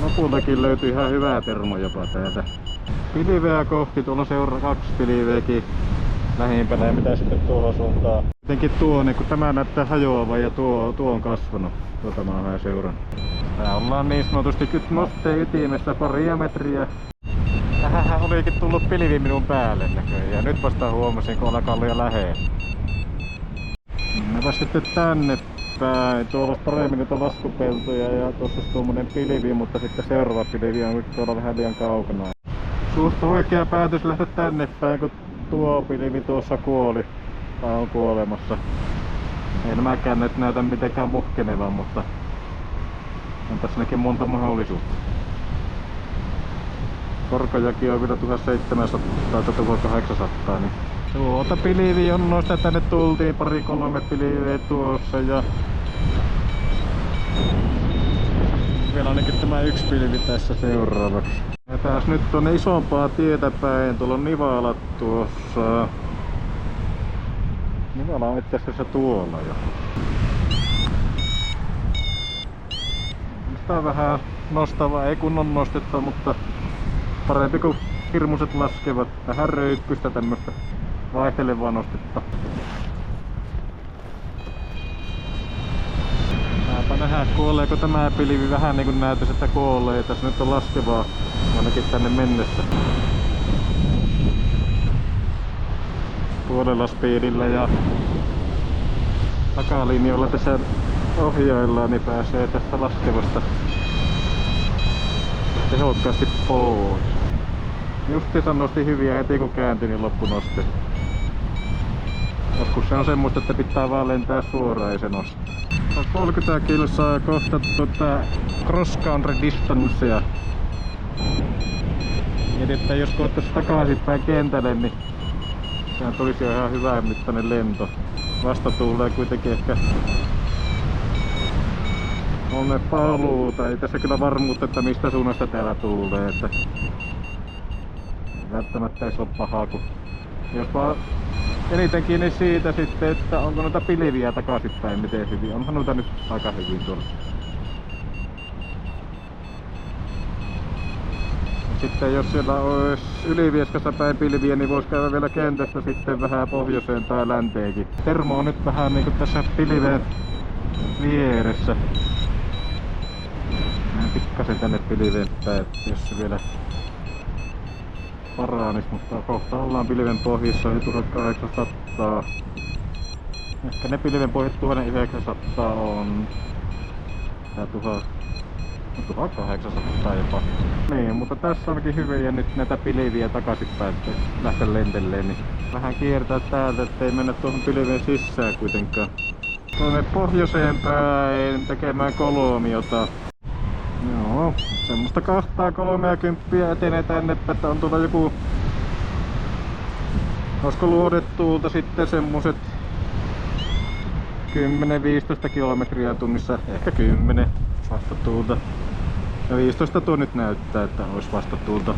Lopultakin löytyi ihan hyvää termo jopa täältä. Pilveä kohti, tuolla seuraa 2 pilveäkin lähimpänä ja mitä sitten tuohon suuntaan. Jotenkin tuo, niin kun tämä näyttää hajoavan ja tuo on kasvanut. Tuota mä oon seurannut. Tää ollaan niin sanotusti nosteen ytimessä paria metriä. Tähänhän olikin tullut pilvi minun päälle näköjään. Ja nyt vasta huomasin, kun alkaa olla jo lähellä. Mä sitten tänne päin. Tuolla olisi paremmin niitä laskupeltoja ja tuossa olisi tuommoinen pilvi, mutta sitten seuraava pilvi on tuolla vähän liian kaukana. Suusta oikea päätös lähteä tänne päin, kun tuo pilvi tuossa kuoli. Tai on kuolemassa. Ei nämäkään nyt näytä mitenkään muhkenevan, mutta on tässä nekin monta mahdollisuutta. Korkojakin on vielä 1700 tai 1800, niin tuota pilvijonnoista tänne tultiin 2-3 pilviä tuossa ja vielä ainakin tämä 1 pilvi tässä seuraavaksi. Ja tässä nyt on isompaa tietä päin, tuolla on nivalat tuossa. Nivala on itse asiassa tuolla jo. Tää on vähän nostavaa, ei kunnon nostetta, mutta parempi kuin hirmuiset laskevat. Vähän röykkystä tämmöstä vaihtelevaa nostetta. Saapa nähdä, kuoleeko tämä pilvi vähän niin kuin näytös, että kuolee. Tässä nyt on laskevaa ainakin tänne mennessä. Puolella speedillä ja takalinjoilla tässä ohjaillaan, niin pääsee tästä laskevasta tehokkaasti pois. Justiinsa nosti hyviä heti kun kääntyi, niin loppunosti. Joskus se on semmoista, että pitää vaan lentää suoraan, ei se nosta. 30 kilsaa kohta cross country distancea. Mietin, että jos koettaisiin takaisinpäin kentälle, niin sehän tulisi jo ihan hyvä mittainen lento. Vasta tulee kuitenkin ehkä 3 paluuta. Ei tässä kyllä varmuutta, että mistä suunnasta täällä tulee. Että välttämättä ei se ole pahaa, kun jos vaan eniten kiinni siitä sitten, että onko noita pilviä takaisinpäin miten hyvin. Onhan noita nyt aika hyvin tuolla. Sitten jos siellä olisi Ylivieskassa päin pilviä, niin voisi käydä vielä kentästä sitten vähän pohjoiseen tai länteenkin. Termo on nyt vähän niinku tässä pilveen vieressä. Mennään pikkasen tänne pilveen päin, jos se vielä paranis, mutta kohta ollaan pilven pohjissa jo 1800. Ehkä ne pilven pohjat 1900 on. Tää 1800 jopa. Niin, mutta tässä onkin hyviä nyt näitä pilviä takaisinpäin, että lähteä lenteleen. Niin vähän kiertää täältä, ettei mennä tuohon pilveen sisään kuitenkaan. Tuonne pohjoiseen päin tekemään kolmiota. Joo, semmoista 230 etenee tänne, että on tuolla joku... Olisiko luodettuulta sitten semmoset 10-15 kilometriä tunnissa, ehkä 10 vastatuulta. Ja 15 tuo nyt näyttää, että olisi vastatuulta.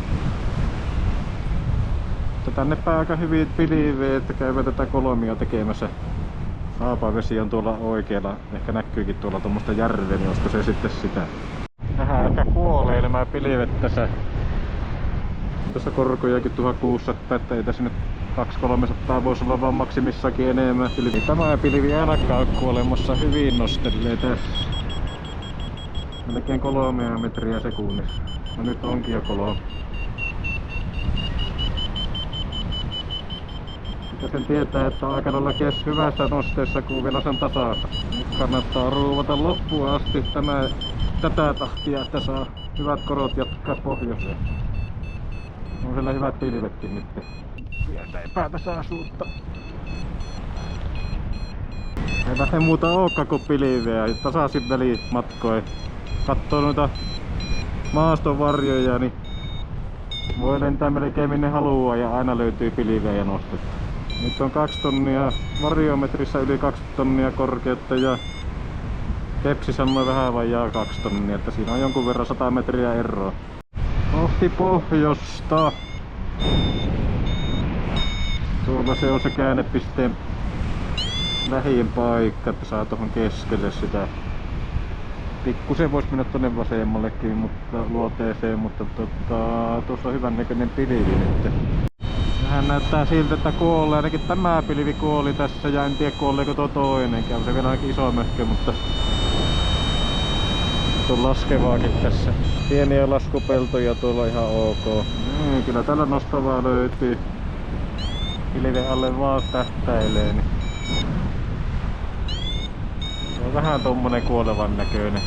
Mutta tänne päin aika hyvin pilviä, että käyvät tätä kolmia tekemässä. Haapavesi on tuolla oikealla, ehkä näkyykin tuolla tuommoista järveä, niin olisiko se sitten sitä. Vähän ehkä kuolee nämä pilvet tässä. Tässä korkojakin 1600, että ei tässä nyt 200-300 voisi olla vaan maksimissakin enemmän. Tämä pilvi ei ainakaan ole kuolemassa, hyvin nostelee tässä. Melkein 3 metriä sekunnissa. No nyt onkin jo 3. Ja sen tietää, että on aika lailla hyvässä nosteessa, kun vielä sen tasasta. Nyt kannattaa ruuvata loppuun asti tätä tahtia, että saa hyvät korot jatkaa pohjoiseen. On siellä hyvät pilvetkin nyt. Sieltä ei päätä saasuutta. Ei lähde muuta olekaan kuin pilveä ja tasaisin välimatkoin. Katsoo noita maastonvarjoja, niin voi lentää melkein minne haluaa ja aina löytyy pilveä ja nostetta. Nyt on 2 tonnia varjometrissä, yli 2 tonnia korkeutta ja Tepsi sanoi vähän vajaa 2 tonnia, että siinä on jonkun verran 100 metriä eroa. Kohti pohjoista. Tuolla se on se käännepisteen lähin paikka, että saa tuohon keskelle sitä. Pikkusen vois mennä tonne vasemmallekin, mutta luoteeseen, mutta tuossa on hyvän näköinen pilvi nyt. Vähän näyttää siltä, että kuolee. Ainakin tämä pilvi kuoli tässä ja en tiedä kuoleeko tuo toinenkin. On se vielä ainakin iso möhkö, mutta on laskevaakin tässä. Pieniä laskupeltoja tuolla ihan ok. Kyllä tällä nostavaa löytyy. Pilven alle vaan tähtäilee. Niin. Se on vähän tommonen kuolevan näköinen.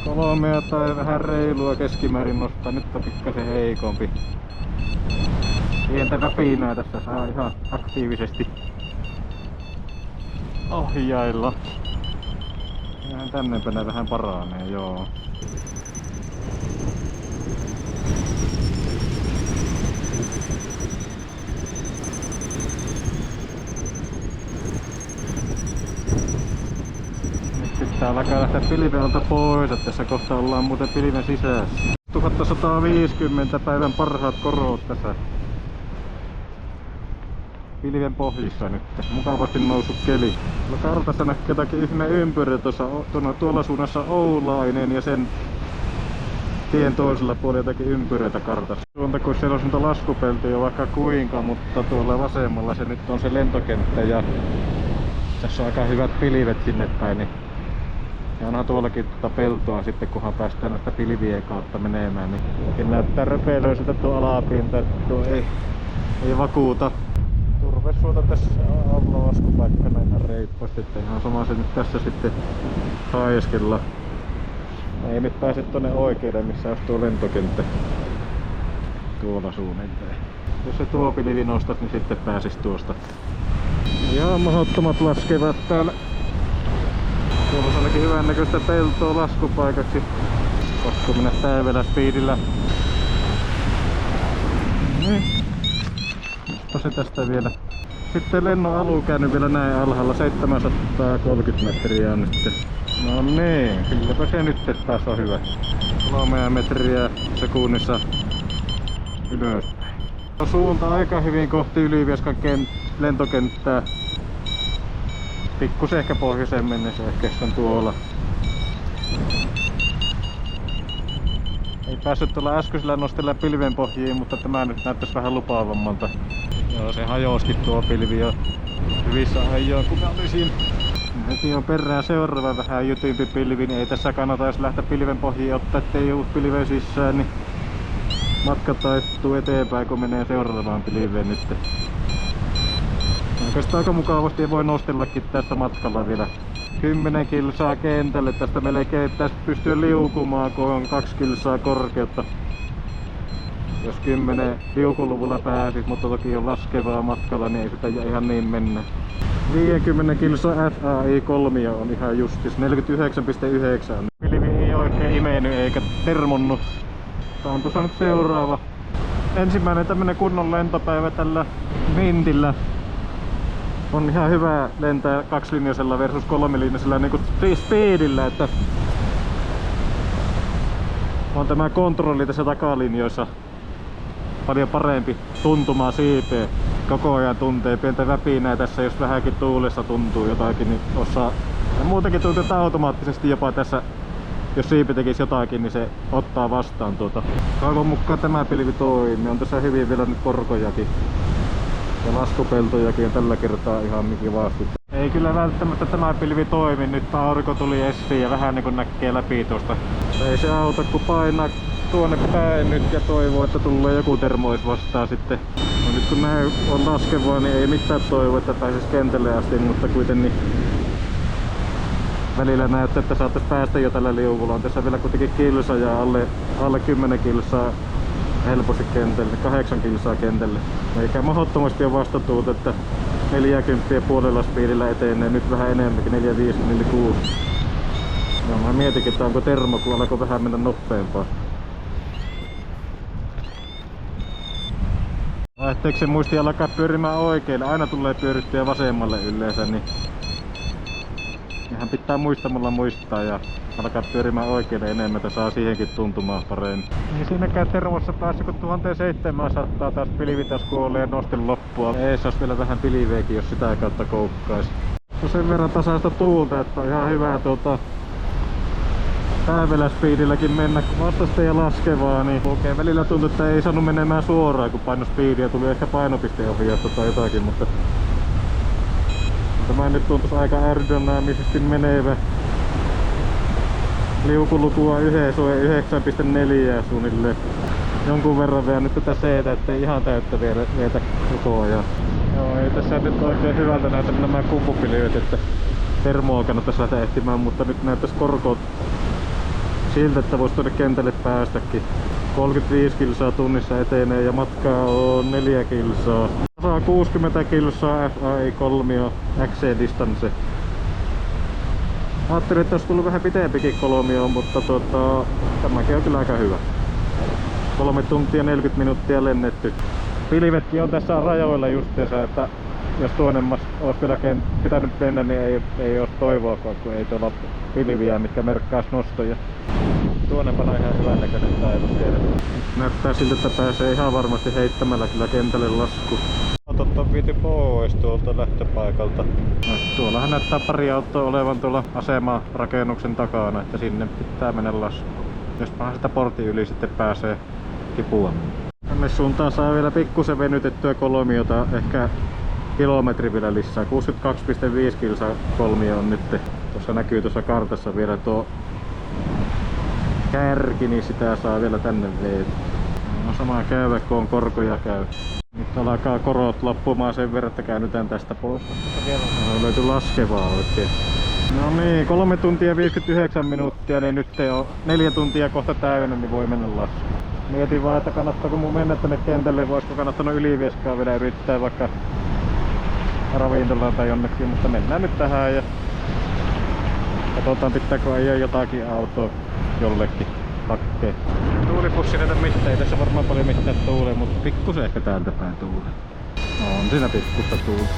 Kolmea tai vähän reilua keskimäärin nostaa, nyt on pikkasen heikompi. Pientä väpinää tässä saa ihan aktiivisesti ohjailla. Ihan tännepänä vähän paranee, joo. Pitää alkaa lähteä pilven alta pois, että tässä kohta ollaan muuten pilven sisässä. 1150 päivän parhaat korot tässä pilven pohjissa nyt. Mukavasti noussut keli. Kartassa näkyy jotakin ihme ympyrä tuolla suunnassa Oulainen ja sen tien toisella puolella jotakin ympyröitä kartassa. Tuolta kun siellä on noita laskupeltoja vaikka kuinka, mutta tuolla vasemmalla se nyt on se lentokenttä ja tässä on aika hyvät pilvet sinne päin. Niin ja onhan tuollakin peltoa sitten, kunhan päästään näistä pilvien kautta menemään. Niin näyttää röpeilöiseltä tuo alapinta, että tuo ei vakuuta. Turvesuota tässä on laskupaikkana ihan reippaasti, että ihan sama se nyt tässä sitten haiskella. Ei nyt pääse tonne oikealle, missä olisi tuo lentokenttä tuolla suunnilleen. Jos se tuo pilvi nostat, niin sitten pääsis tuosta. Ihan mahdottomat laskevat täällä. Tuolla on ainakin hyvän näköistä peltoa laskupaikaksi. Pakko mennä täydellä speedillä. Onpa se tästä vielä. Sitten lennon alu käynyt vielä näin alhaalla. 730 metriä on nyt. No niin, kylläpä se nyt taas on hyvä. 3 metriä sekunnissa ylöspäin. Suunta aika hyvin kohti Ylivieskan lentokenttää. Pikkusen ehkä pohjoiseen mennessä, ehkä on tuolla. Ei päässyt tuolla äskeisellä nostella pilven pohjiin, mutta tämä nyt näyttäisi vähän lupaavammalta. Joo, se hajosikin tuo pilvi jo hyvissä ajoin, kun mä olisin. Heti on perään seuraava vähän jytympi pilvi, niin ei tässä kannata, jos lähteä pilven pohjiin ottaa, ettei juu pilven sisään, niin matka taittuu eteenpäin, kun menee seuraavaan pilveen nyt. Oikeastaan aika mukavasti voi nostellakin tässä matkalla vielä. 10 kilsaa kentälle, tästä melkein pitäisi pystyä liukumaan, kun on 2 kilsaa korkeutta. Jos 10 liukuluvulla pääsit, mutta toki on laskevaa matkalla, niin ei sitä ihan niin mennä. 50 kilsaa FAI 3 on ihan justis, 49,9. Pilvi ei oikein imennyt eikä termonnut. Tää on tuossa nyt seuraava. Ensimmäinen tämmönen kunnon lentopäivä tällä vintillä. On ihan hyvä lentää 2-linjaisella versus 3-linjaisella niinku speedillä, että on tämä kontrolli tässä takalinjoissa paljon parempi tuntumaan siipeen. Koko ajan tuntee pientä väpinää tässä, jos vähänkin tuulessa tuntuu jotakin, niin osaa. Ja muutenkin tuntuu, että automaattisesti jopa tässä, jos siipi tekisi jotakin, niin se ottaa vastaan tuota. Toivon mukaan tämä pilvi toimii. On tässä hyvin vielä nyt korkojakin. Ja laskupeltojakin on tällä kertaa ihan kivasti. Ei kyllä välttämättä tämä pilvi toimi. Nyt aurinko tuli esiin ja vähän niin kuin näkee läpi tuosta. Ei se auta, kun painaa tuonne päin nyt ja toivoo, että tulee joku termois vastaan sitten. No nyt kun näin on laskevaa, niin ei mitään toivoa, että pääsis kentälle asti, mutta kuitenkin välillä näyttää, että saattaisi päästä jo tällä liukulla. On tässä vielä kuitenkin kilsa ja alle 10 kilsaa helposti kentälle, 8 kilsaa kentälle. Eikä mahdottomasti ole vastatuut, että 40,5 speedillä etenee, nyt vähän enemmänkin, 45, 46. No, mä mietinkin, että onko termo, kun alkoi vähän mennä nopeampaa. lähteekö se muisti alkaa pyörimään oikealle? Aina tulee pyörittyä vasemmalle yleensä, niin ihan pitää muistamalla muistaa ja alkaa pyörimään oikealle enemmän, että saa siihenkin tuntumaan paremmin. Niin siinäkään termossa päässä kun 1700 taas pilvitasku oli ja nostin loppua. Ei saisi vielä vähän pilveekin, jos sitä kautta koukkaisi. No sen verran tasaista tuulta, että on ihan hyvä päivällä-speedilläkin mennä vastasta ja laskevaa, niin okei, välillä tuntui, että ei saanut menemään suoraan kun paino speedia, tuli ehkä painopisteohjausta tai jotakin, mutta tämä nyt tuntuisi aika aerodynaamisesti menevä. Liukulukua 9,4 suunnilleen. Jonkun verran vielä nyt tätä seetä, ettei ihan täyttä vietä koko ajan. Joo, ei tässä nyt oikein hyvältä näytä nämä kumpupilvet, että termoa kannattaisi lähteä ehtimään, mutta nyt näyttäisi korkoot siltä, että voisi tuonne kentälle päästäkin. 35 kilsaa tunnissa etenee ja matkaa on 4 kilsaa. Saa 60 kilsaa FAI 3 XC Distance. Ajattelin, että olisi tullut vähän pitempikin kolmio, mutta tämäkin on kyllä aika hyvä. 3 tuntia 40 minuuttia lennetty. Pilvetkin on tässä rajoilla justiinsa, että jos tuonemmas olisi vielä pitänyt mennä, niin ei olisi toivoakaan, kun ei tuolla pilviä, mitkä merkkaas nostoja. Tuonempana on ihan hyvän näköinen taivas vielä. Näyttää siltä, että pääsee ihan varmasti heittämällä kyllä kentälle lasku. Autot on viety pois tuolta lähtöpaikalta. No, tuollahan näyttää pari autoa olevan tuolla asemarakennuksen takana, että sinne pitää mennä laskuun. Jospahan sitä portin yli sitten pääsee kipua. Tänne suuntaan saa vielä pikkusen venytettyä kolmiota, ehkä kilometri vielä lisää. 62,5 kilsaa kolmio on nyt. Tuossa näkyy tuossa kartassa vielä tuo kärki, niin sitä saa vielä tänne veetä. No sama käyvä, kun on korkoja käy. Nyt alkaa korot loppumaan sen verran, että käännytään tästä pois. No, löytyy laskevaa oikein. No niin, 3 tuntia 59 minuuttia, niin nyt ei ole 4 tuntia kohta täynnä, niin voi mennä laskuun. Mietin vaan, että kannattaako mun mennä tänne kentälle, voisiko kannattanut Ylivieskaa vielä yrittää vaikka ravintolaan tai jonnekin, mutta mennään nyt tähän ja katsotaan pitääkö ajaa jotakin autoa jollekin hakkeen. Tuulipussi näitä mitään, ei tässä varmaan paljon mitään tuulee, mutta pikkusen ehkä täältä päin tuulee. No on siinä pikkusta tuulee.